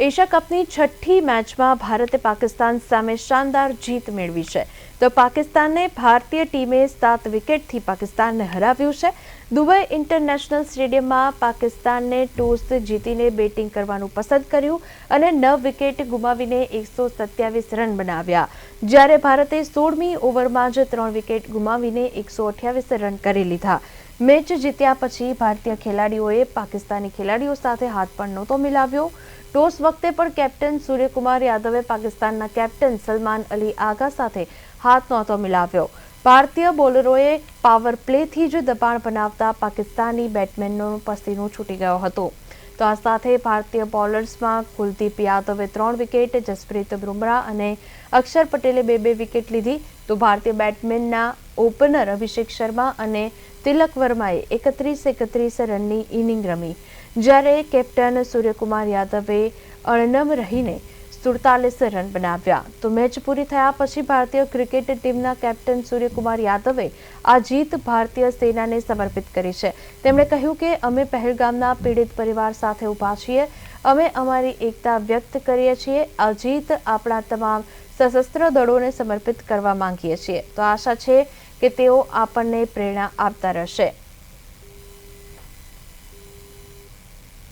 Asia કપની છઠ્ઠી મેચમાં ભારતે પાકિસ્તાન સામે શાનદાર જીત મેળવી છે તો પાકિસ્તાનને ભારતીય ટીમે 7 વિકેટથી પાકિસ્તાનને હરાવ્યું છે। દુબઈ ઇન્ટરનેશનલ સ્ટેડિયમમાં પાકિસ્તાનને ટોસ જીતીને બેટિંગ કરવાનું પસંદ કર્યું અને 9 વિકેટ ગુમાવીને 127 રન બનાવ્યા, જ્યારે ભારતે 16મી ઓવરમાં જ 3 વિકેટ ગુમાવીને 128 રન કરી લીધા। મેચ જીત્યા પછી ભારતીય ખેલાડીઓએ પાકિસ્તાની ખેલાડીઓ સાથે હાથ પણ નહોતો મિલાવ્યો। ટોસ વખતે પણ કેપ્ટન સૂર્યકુમાર યાદવે પાકિસ્તાનના કેપ્ટન સલમાન અલી આગા સાથે હાથ નહોતો મિલાવ્યો। ભારતીય બોલરોએ પાવર પ્લેથી જ દબાણ બનાવતા પાકિસ્તાની બેટ્સમેનનો પસીનો છૂટી ગયો હતો। તો આ સાથે ભારતીય બોલર્સમાં કુલદીપ યાદવે 3 વિકેટ, જસપ્રીત બુમરાહ અને અક્ષર પટેલે 2 વિકેટ લીધી। તો ભારતીય બેટ્સમેનના ઓપનર અભિષેક શર્મા અને તિલક વર્માએ 31 રનની ઇનિંગ રમી, જ્યારે કેપ્ટન સૂર્યકુમાર યાદવે અણનમ રહીને 47 રન બનાવ્યા। તો મેચ પૂરી થયા પછી ભારતીય ક્રિકેટ ટીમના કેપ્ટન સૂર્યકુમાર યાદવે આ જીત ભારતીય સેનાને સમર્પિત કરી છે। તેમણે કહ્યું કે અમે પહેલગામના પીડિત પરિવાર સાથે ઊભા છીએ, અમે અમારી એકતા વ્યક્ત કરીએ છીએ। આ જીત આપણા તમામ સશસ્ત્ર દળોને સમર્પિત કરવા માંગીએ છીએ। તો આશા છે કે તેઓ આપણને પ્રેરણા આપતા રહેશે।